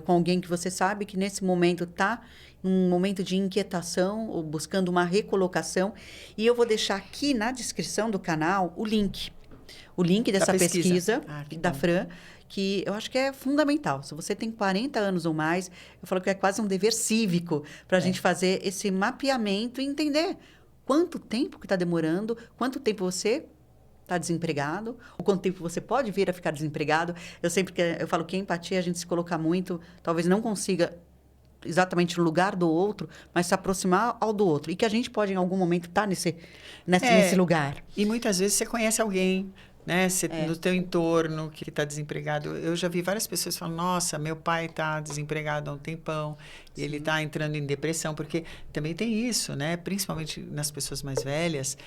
com alguém que você sabe que nesse momento está um momento de inquietação ou buscando uma recolocação. E eu vou deixar aqui na descrição do canal o link dessa pesquisa da Fran, que eu acho que é fundamental. Se você tem 40 anos ou mais, eu falo que é quase um dever cívico para a gente fazer esse mapeamento e entender quanto tempo que está demorando, quanto tempo você está desempregado, ou quanto tempo você pode vir a ficar desempregado. Eu falo que a empatia, a gente se colocar muito, talvez não consiga exatamente no lugar do outro, mas se aproximar ao do outro. E que a gente pode, em algum momento, estar nesse lugar. E muitas vezes você conhece alguém, né? No teu entorno que está desempregado. Eu já vi várias pessoas falando, nossa, meu pai está desempregado há um tempão, e ele está entrando em depressão, porque também tem isso, né? Principalmente nas pessoas mais velhas,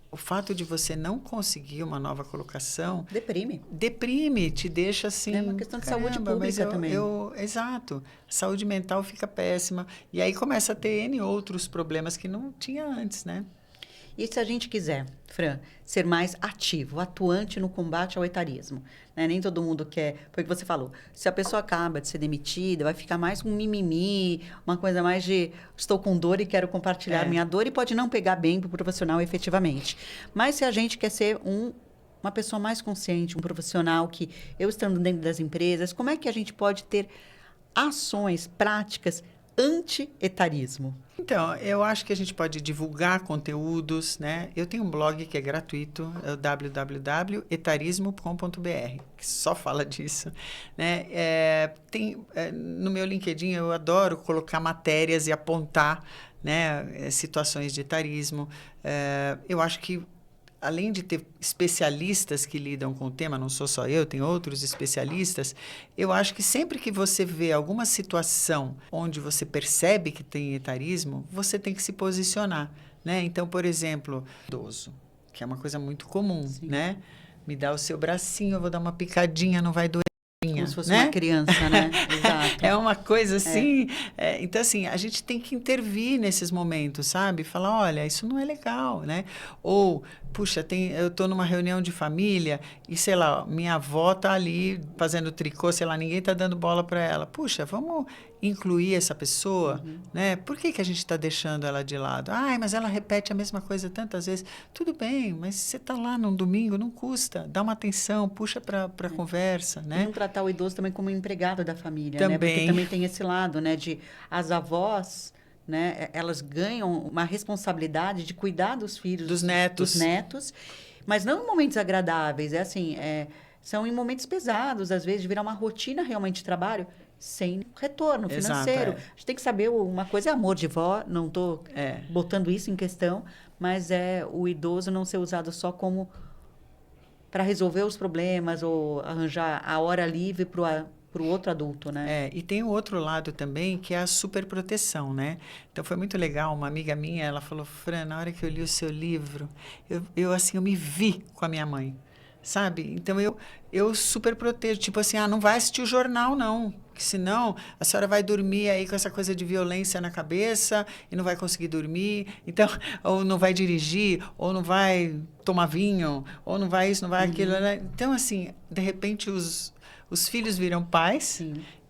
o fato de você não conseguir uma nova colocação... Deprime, te deixa assim... É uma questão de saúde pública também. Exato. A saúde mental fica péssima. E aí começa a ter N outros problemas que não tinha antes, né? E se a gente quiser, Fran, ser mais ativo, atuante no combate ao etarismo, né? Nem todo mundo quer... Foi o que você falou. Se a pessoa acaba de ser demitida, vai ficar mais um mimimi, uma coisa mais de estou com dor e quero compartilhar minha dor, e pode não pegar bem para o profissional efetivamente. Mas se a gente quer ser uma pessoa mais consciente, um profissional que, eu estando dentro das empresas, como é que a gente pode ter ações práticas anti-etarismo? Então, eu acho que a gente pode divulgar conteúdos, né? Eu tenho um blog que é gratuito, é o www.etarismo.com.br, que só fala disso, né? No meu LinkedIn, eu adoro colocar matérias e apontar, né, situações de etarismo. Eu acho que além de ter especialistas que lidam com o tema, não sou só eu, tem outros especialistas, eu acho que sempre que você vê alguma situação onde você percebe que tem etarismo, você tem que se posicionar, né? Então, por exemplo, idoso, que é uma coisa muito comum, né? Me dá o seu bracinho, eu vou dar uma picadinha, não vai doer. Como se fosse uma criança, né? Exato. É uma coisa assim. Então, assim, a gente tem que intervir nesses momentos, sabe? Falar, olha, isso não é legal, né? Ou, puxa, eu estou numa reunião de família e, sei lá, minha avó está ali fazendo tricô, sei lá, ninguém está dando bola para ela. Puxa, vamos incluir essa pessoa, né? Por que a gente está deixando ela de lado? Ai, mas ela repete a mesma coisa tantas vezes. Tudo bem, mas você está lá num domingo, não custa. Dá uma atenção, puxa para a conversa, né? E não tratar o idoso também como empregado da família, também. né? Porque também tem esse lado, né? De as avós, né? Elas ganham uma responsabilidade de cuidar dos filhos, dos netos, mas não em momentos agradáveis. São em momentos pesados, às vezes, de virar uma rotina realmente de trabalho sem retorno financeiro. Exato, A gente tem que saber, uma coisa é amor de vó, não estou botando isso em questão, mas o idoso não ser usado só como para resolver os problemas ou arranjar a hora livre para o outro adulto, né? E tem o outro lado também, que é a superproteção, né? Então, foi muito legal. Uma amiga minha, ela falou, Fran, na hora que eu li o seu livro, eu me vi com a minha mãe, sabe? Então, eu super protejo. Tipo assim, não vai assistir o jornal, não. Porque senão a senhora vai dormir aí com essa coisa de violência na cabeça e não vai conseguir dormir. Então, ou não vai dirigir, ou não vai tomar vinho, ou não vai isso, não vai aquilo, né? Então, assim, de repente, os filhos viram pais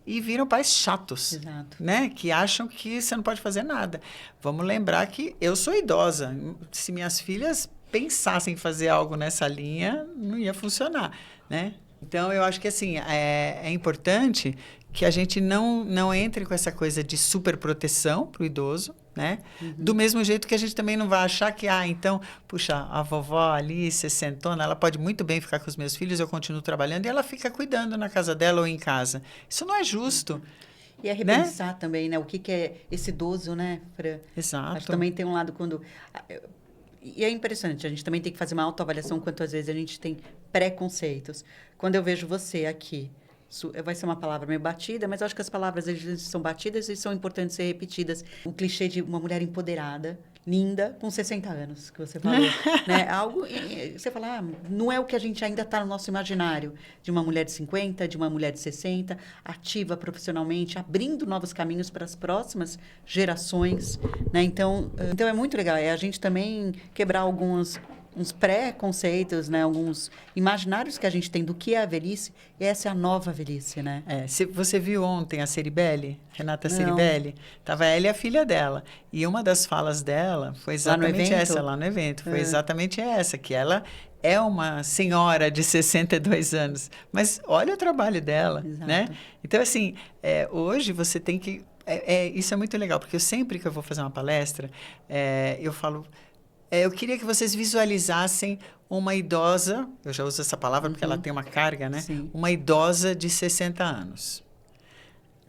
e viram pais chatos, Exato. né? Que acham que você não pode fazer nada. Vamos lembrar que eu sou idosa. Se minhas filhas pensassem em fazer algo nessa linha, não ia funcionar, né? Então, eu acho que assim, é importante que a gente não entre com essa coisa de superproteção para o idoso, né? Do mesmo jeito que a gente também não vai achar que, então, puxa, a vovó ali, sessentona, ela pode muito bem ficar com os meus filhos, eu continuo trabalhando e ela fica cuidando na casa dela ou em casa. Isso não é justo. E é repensar também, né? O que é esse idoso, né, Fran? Exato. Acho que também tem um lado quando... E é impressionante, a gente também tem que fazer uma autoavaliação quantas vezes a gente tem preconceitos. Quando eu vejo você aqui, vai ser uma palavra meio batida, mas eu acho que as palavras são batidas e são importantes ser repetidas. O clichê de uma mulher empoderada, linda, com 60 anos, que você falou. Né? Algo, você fala, não é o que a gente ainda está no nosso imaginário, de uma mulher de 50, de uma mulher de 60, ativa profissionalmente, abrindo novos caminhos para as próximas gerações. Né? Então, é muito legal. É a gente também quebrar uns pré-conceitos, né? Alguns imaginários que a gente tem do que é a velhice, e essa é a nova velhice, né? Você viu ontem a Ceribelli, Renata Ceribelli? Estava ela e a filha dela. E uma das falas dela foi exatamente essa, lá no evento. Foi exatamente essa, que ela é uma senhora de 62 anos. Mas olha o trabalho dela, né? Então, assim, hoje você tem que... isso é muito legal, porque sempre que eu vou fazer uma palestra, eu falo... eu queria que vocês visualizassem uma idosa, eu já uso essa palavra porque ela tem uma carga, né? Sim. Uma idosa de 60 anos.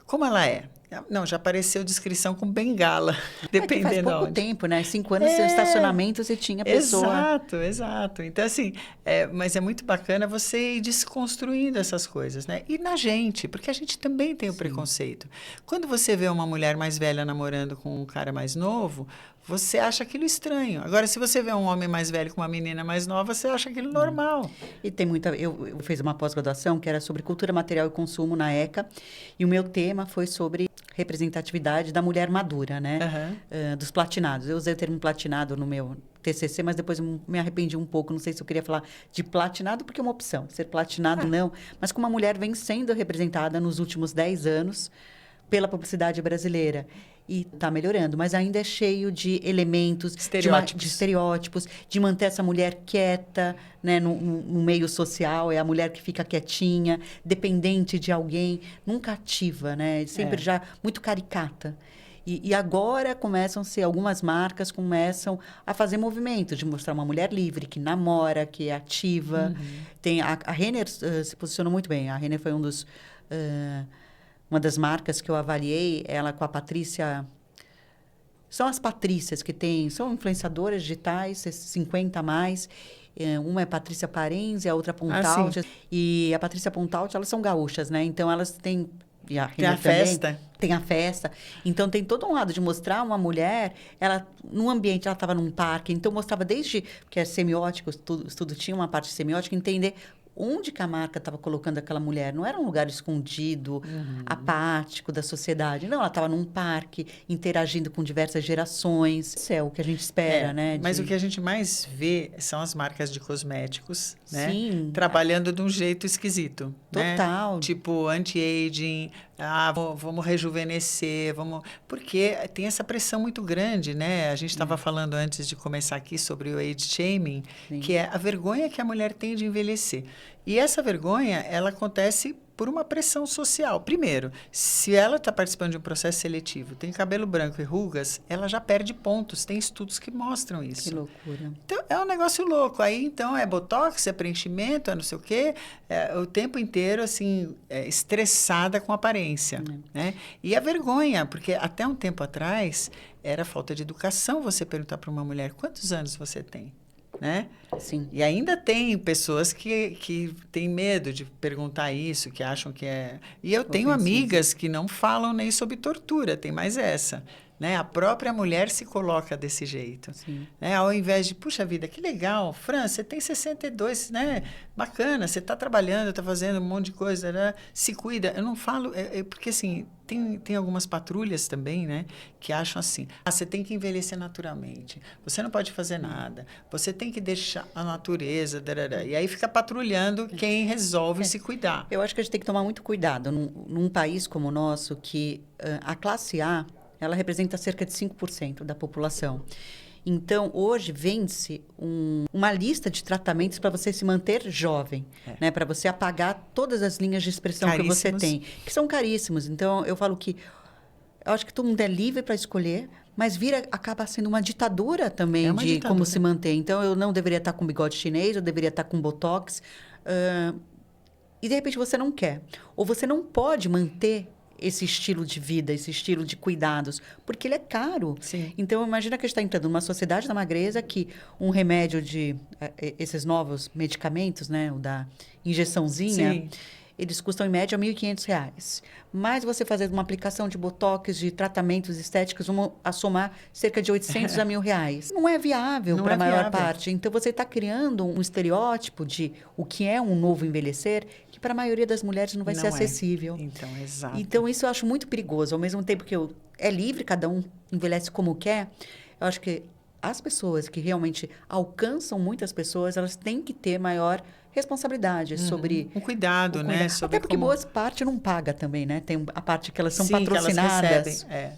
Como ela é? Não, já apareceu descrição com bengala, dependendo faz pouco onde. tempo, né? 5 anos de estacionamento, você tinha pessoa... Exato. Então, assim, mas é muito bacana você ir desconstruindo essas coisas, né? E na gente, porque a gente também tem o preconceito. Quando você vê uma mulher mais velha namorando com um cara mais novo, você acha aquilo estranho. Agora, se você vê um homem mais velho com uma menina mais nova, você acha aquilo normal. E tem muita... Eu fiz uma pós-graduação que era sobre cultura material e consumo na ECA, e o meu tema foi sobre representatividade da mulher madura, né? Dos platinados. Eu usei o termo platinado no meu TCC, mas depois me arrependi um pouco. Não sei se eu queria falar de platinado, porque é uma opção. Ser platinado, não. Mas como a mulher vem sendo representada nos últimos 10 anos pela publicidade brasileira. E está melhorando, mas ainda é cheio de elementos, de estereótipos, de manter essa mulher quieta, né, no meio social, é a mulher que fica quietinha, dependente de alguém, nunca ativa, né? Sempre já muito caricata. E agora algumas marcas começam a fazer movimento de mostrar uma mulher livre, que namora, que é ativa. Tem a Renner se posicionou muito bem. A Renner foi uma das marcas que eu avaliei, ela com a Patrícia... São as Patrícias que são influenciadoras digitais, 50 a mais. Uma é Patrícia Parenzi, a outra Pontaut. E a Patrícia Pontaut, elas são gaúchas, né? Então, elas têm... E a tem a festa. Tem a festa. Então, tem todo um lado de mostrar uma mulher, num ambiente, ela estava num parque, então mostrava desde, que é semiótico, estudo tinha uma parte semiótica, entender onde que a marca estava colocando aquela mulher. Não era um lugar escondido, apático da sociedade. Não, ela estava num parque, interagindo com diversas gerações. Isso é o que a gente espera, né? Mas o que a gente mais vê são as marcas de cosméticos, né? Sim. Trabalhando de um jeito esquisito. Total. Né? Tipo, anti-aging, vamos rejuvenescer, Porque tem essa pressão muito grande, né? A gente estava falando antes de começar aqui sobre o age shaming, que é a vergonha que a mulher tem de envelhecer. E essa vergonha, ela acontece por uma pressão social. Primeiro, se ela está participando de um processo seletivo, tem cabelo branco e rugas, ela já perde pontos. Tem estudos que mostram isso. Que loucura. Então, é um negócio louco. Aí, então, é botox, é preenchimento, é não sei o quê. O tempo inteiro, assim, estressada com aparência. Né? E a vergonha, porque até um tempo atrás, era falta de educação você perguntar para uma mulher, quantos anos você tem? Né? Sim. E ainda tem pessoas que têm medo de perguntar isso, que acham que é... E eu tenho amigas que não falam nem sobre tortura, tem mais essa. Né? A própria mulher se coloca desse jeito. Né? Ao invés de, puxa vida, que legal, Fran, você tem 62, né? Bacana, você está trabalhando, está fazendo um monte de coisa, né? Se cuida. Eu não falo, porque assim, tem algumas patrulhas também, né? Que acham assim, você tem que envelhecer naturalmente, você não pode fazer nada, você tem que deixar a natureza, darará. E aí fica patrulhando quem resolve se cuidar. Eu acho que a gente tem que tomar muito cuidado num país como o nosso, que a classe A, ela representa cerca de 5% da população. Então, hoje, vende-se uma lista de tratamentos para você se manter jovem, né? Para você apagar todas as linhas de expressão que você tem, que são caríssimos. Então, eu falo que eu acho que todo mundo é livre para escolher, mas acaba sendo uma ditadura também como se manter. Então, eu não deveria estar com bigode chinês, eu deveria estar com botox. E, de repente, você não quer. Ou você não pode manter esse estilo de vida, esse estilo de cuidados, porque ele é caro. Sim. Então, imagina que a gente está entrando numa sociedade da magreza que um remédio esses novos medicamentos, né, o da injeçãozinha, Sim. eles custam, em média, R$ 1.500. Mas você fazer uma aplicação de botox, de tratamentos estéticos, vão somar cerca de 800 a R$ 1.000. Não é viável para a maior parte. Então, você está criando um estereótipo de o que é um novo envelhecer, que para a maioria das mulheres não vai ser acessível. Então, exato. Então, isso eu acho muito perigoso. Ao mesmo tempo que é livre, cada um envelhece como quer, eu acho que as pessoas que realmente alcançam muitas pessoas, elas têm que ter maior responsabilidade sobre... Um cuidado, né? Sobre até porque boa parte não paga também, né? Tem a parte que elas são patrocinadas. Que elas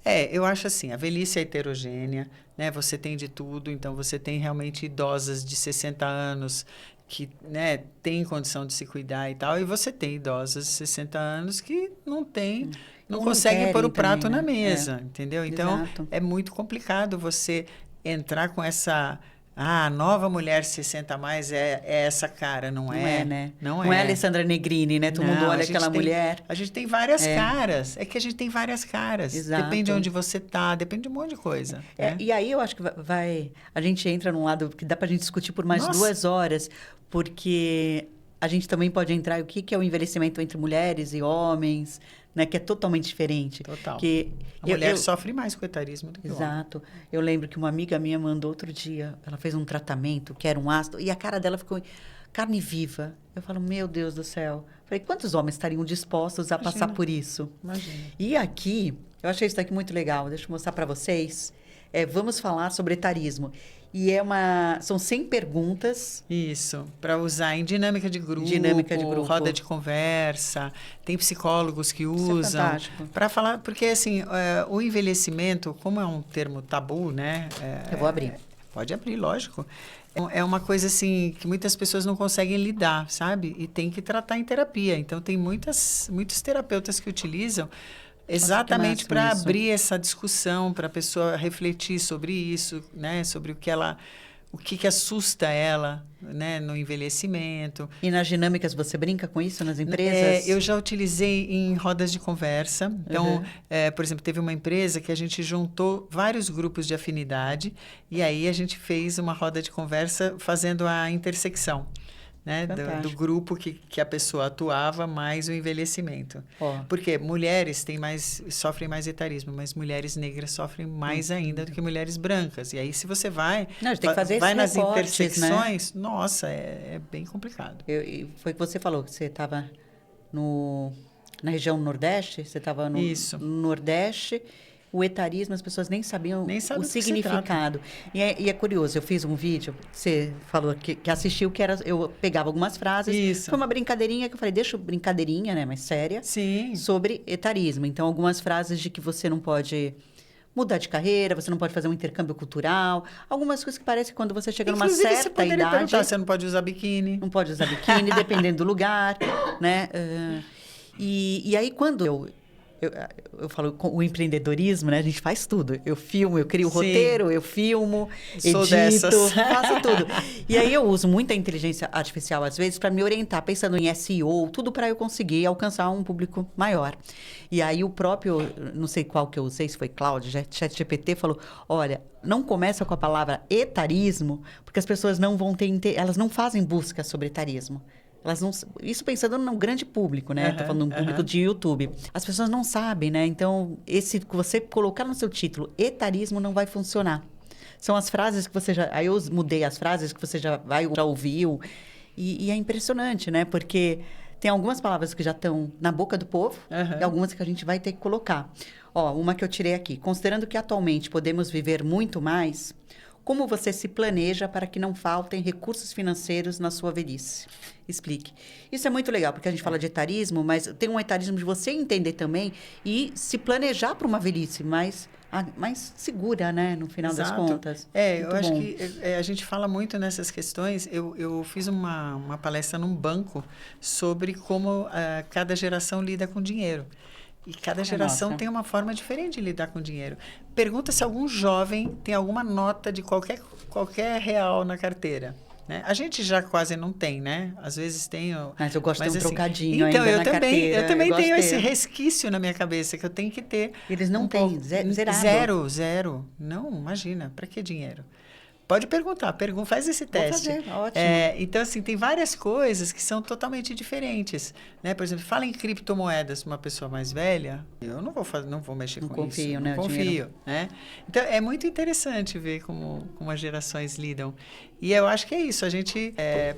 recebem. Eu acho assim, a velhice é heterogênea, né? Você tem de tudo, então você tem realmente idosas de 60 anos que, né, têm condição de se cuidar e tal, e você tem idosas de 60 anos que não têm... Não conseguem pôr o prato também, na mesa, entendeu? Então, é muito complicado você entrar com essa a nova mulher 60 a mais é essa cara, não é? Não é, né? Não Não é é. a Alessandra Negrini, né? Todo mundo Não, olha a gente aquela tem- mulher. A gente tem várias caras. É que a gente tem várias caras. Exato. Depende de onde você tá, depende de um monte de coisa. Né? E aí eu acho que a gente entra num lado que dá pra gente discutir por mais Nossa. 2 horas, porque a gente também pode entrar em o que é o envelhecimento entre mulheres e homens, né? Que é totalmente diferente. Total. Que A mulher sofre mais com o etarismo do que o homem. Exato. Eu lembro que uma amiga minha mandou outro dia, ela fez um tratamento que era um ácido, e a cara dela ficou carne viva. Eu falo, meu Deus do céu. Falei, quantos homens estariam dispostos a passar por isso? Imagina. E aqui, eu achei isso aqui muito legal, deixa eu mostrar para vocês. Vamos falar sobre etarismo. E são 100 perguntas. Isso, para usar em dinâmica de grupo, roda de conversa. Tem psicólogos que usam para falar, porque assim, o envelhecimento, como é um termo tabu, né? Eu vou abrir. Pode abrir, lógico. É uma coisa assim que muitas pessoas não conseguem lidar, sabe? E tem que tratar em terapia. Então tem muitos terapeutas que utilizam exatamente para abrir essa discussão, para a pessoa refletir sobre isso, né? Sobre o que assusta ela, né? No envelhecimento. E nas dinâmicas você brinca com isso nas empresas? Eu já utilizei em rodas de conversa. Então, por exemplo, teve uma empresa que a gente juntou vários grupos de afinidade e aí a gente fez uma roda de conversa fazendo a intersecção. Né, do grupo que a pessoa atuava, mais o envelhecimento. Porque mulheres sofrem mais etarismo, mas mulheres negras sofrem mais ainda do que mulheres brancas. E aí, se você vai nas intersecções, né? Nossa, é bem complicado. Foi o que você falou, que você estava na região Nordeste, você estava no Nordeste. O etarismo, as pessoas nem sabiam o significado. E é curioso, eu fiz um vídeo, você falou que assistiu, eu pegava algumas frases. Isso. Foi uma brincadeirinha que eu falei, deixa brincadeirinha, né, mas séria. Sim. Sobre etarismo. Então, algumas frases de que você não pode mudar de carreira, você não pode fazer um intercâmbio cultural. Algumas coisas que parecem que quando você chega numa certa idade... Você não pode usar biquíni. Não pode usar biquíni, dependendo do lugar, né? E aí, quando eu falo com o empreendedorismo, né? A gente faz tudo. Eu filmo, eu crio o roteiro, eu filmo, edito, faço tudo. E aí eu uso muita inteligência artificial, às vezes, para me orientar, pensando em SEO, tudo para eu conseguir alcançar um público maior. E aí o próprio, não sei qual que eu usei, se foi Cláudio, ChatGPT, falou, olha, não começa com a palavra etarismo, porque as pessoas não vão elas não fazem busca sobre etarismo. Elas não, isso pensando no grande público, né? Estou falando de um público de YouTube. As pessoas não sabem, né? Então, você colocar no seu título, etarismo não vai funcionar. São as frases que você já... Aí eu mudei as frases que você já ouviu. E é impressionante, né? Porque tem algumas palavras que já estão na boca do povo e algumas que a gente vai ter que colocar. Uma que eu tirei aqui. Considerando que atualmente podemos viver muito mais... Como você se planeja para que não faltem recursos financeiros na sua velhice? Explique. Isso é muito legal, porque a gente fala de etarismo, mas tem um etarismo de você entender também e se planejar para uma velhice mais segura, né? No final das contas. Eu acho que a gente fala muito nessas questões. Eu fiz uma palestra num banco sobre como cada geração lida com dinheiro. E cada geração tem uma forma diferente de lidar com dinheiro. Pergunta se algum jovem tem alguma nota de qualquer real na carteira. Né? A gente já quase não tem, né? Às vezes tem... Mas eu gosto de ter um trocadinho então, ainda na carteira. Eu também tenho esse resquício na minha cabeça, que eu tenho que ter... Eles não têm, zerado. Zero. Não, imagina, para que dinheiro? Pode perguntar, faz esse teste. Vou fazer, ótimo. Então, assim, tem várias coisas que são totalmente diferentes. Né? Por exemplo, fala em criptomoedas uma pessoa mais velha, eu não vou mexer com isso. Não confio, né? Então, é muito interessante ver como as gerações lidam. E eu acho que é isso, a gente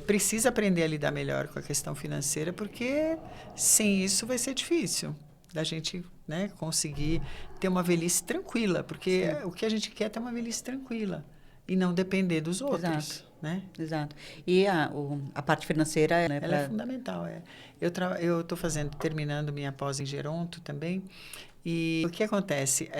precisa aprender a lidar melhor com a questão financeira, porque sem isso vai ser difícil da gente, né, conseguir ter uma velhice tranquila, porque o que a gente quer é ter uma velhice tranquila. E não depender dos outros. Exato. Né? Exato. E a parte financeira... Né, ela é fundamental. Eu estou terminando minha pós em Geronto também. E o que acontece?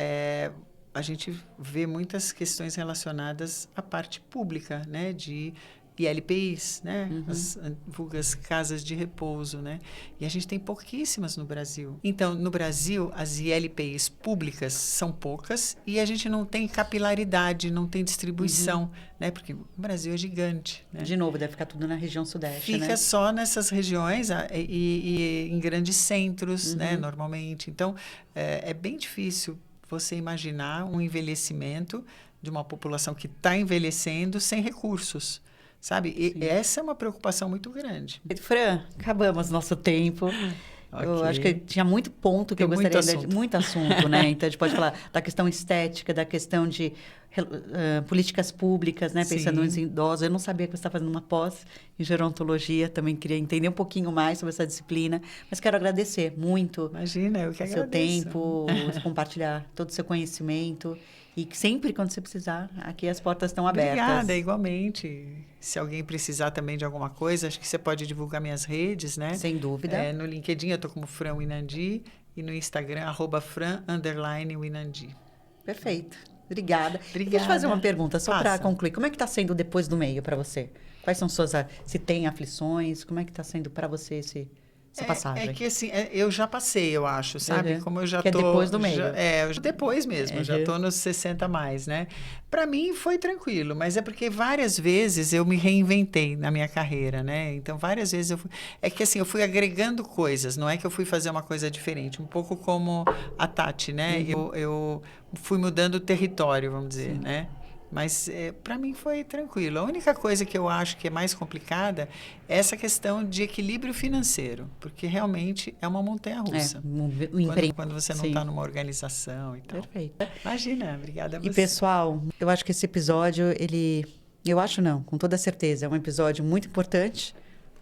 A gente vê muitas questões relacionadas à parte pública, né? De ILPIs, né? As vulgas casas de repouso, né? E a gente tem pouquíssimas no Brasil. Então, no Brasil, as ILPIs públicas são poucas e a gente não tem capilaridade, não tem distribuição, né? Porque o Brasil é gigante, né? De novo, deve ficar tudo na região sudeste, Fica né? só nessas regiões e em grandes centros, né? Normalmente. Então, é bem difícil você imaginar um envelhecimento de uma população que está envelhecendo sem recursos. Sabe? E essa é uma preocupação muito grande. Fran, acabamos nosso tempo. Eu Ok. acho que tinha muito ponto que Tem eu gostaria muito de... assunto. Muito assunto, né? Então, a gente pode falar da questão estética, da questão de políticas públicas, né? Pensando Sim. nos idosos. Eu não sabia que você está fazendo uma pós em gerontologia. Também queria entender um pouquinho mais sobre essa disciplina. Mas quero agradecer muito Imagina, eu que o seu agradeço. tempo, compartilhar todo o seu conhecimento. E que sempre, quando você precisar, aqui as portas estão abertas. Obrigada, igualmente. Se alguém precisar também de alguma coisa, acho que você pode divulgar minhas redes, né? Sem dúvida. No LinkedIn eu estou como Fran Winandi e no Instagram, @Fran_Winandi. Perfeito. Obrigada. Obrigada. Deixa eu te fazer uma pergunta, só para Faça. concluir. Como é que está sendo depois do meio para você? Quais são suas... Se tem aflições, como é que está sendo para você essa passagem? É que assim, eu já passei, eu acho, sabe? Uhum. Como eu já Que é tô... depois do meio. Depois mesmo, já tô nos 60 a mais, né? Para mim foi tranquilo, mas é porque várias vezes eu me reinventei na minha carreira, né? Então, várias vezes eu fui... É que assim, eu fui agregando coisas, não é que eu fui fazer uma coisa diferente, um pouco como a Tati, né? Eu fui mudando o território, vamos dizer, né? Mas para mim foi tranquilo. A única coisa que eu acho que é mais complicada é essa questão de equilíbrio financeiro, porque realmente é uma montanha-russa. Quando você não está numa organização e tal. Perfeito. Imagina, obrigada a você. E, pessoal, eu acho que esse episódio, eu acho não, com toda certeza, é um episódio muito importante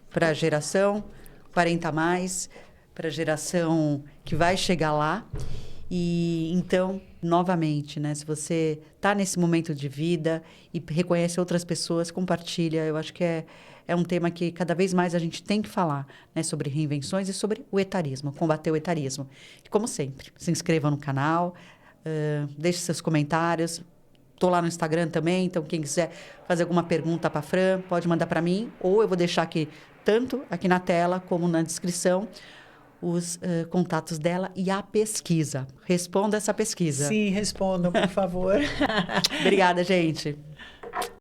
para a geração 40 a mais, para a geração que vai chegar lá. E então, novamente, né, se você está nesse momento de vida e reconhece outras pessoas, compartilha. Eu acho que é um tema que cada vez mais a gente tem que falar, né, sobre reinvenções e sobre o etarismo, combater o etarismo. E, como sempre, se inscreva no canal, deixe seus comentários. Estou lá no Instagram também, então quem quiser fazer alguma pergunta para a Fran, pode mandar para mim, ou eu vou deixar aqui, tanto aqui na tela como na descrição, os contatos dela e a pesquisa. Responda essa pesquisa. Sim, respondam, por favor. Obrigada, gente.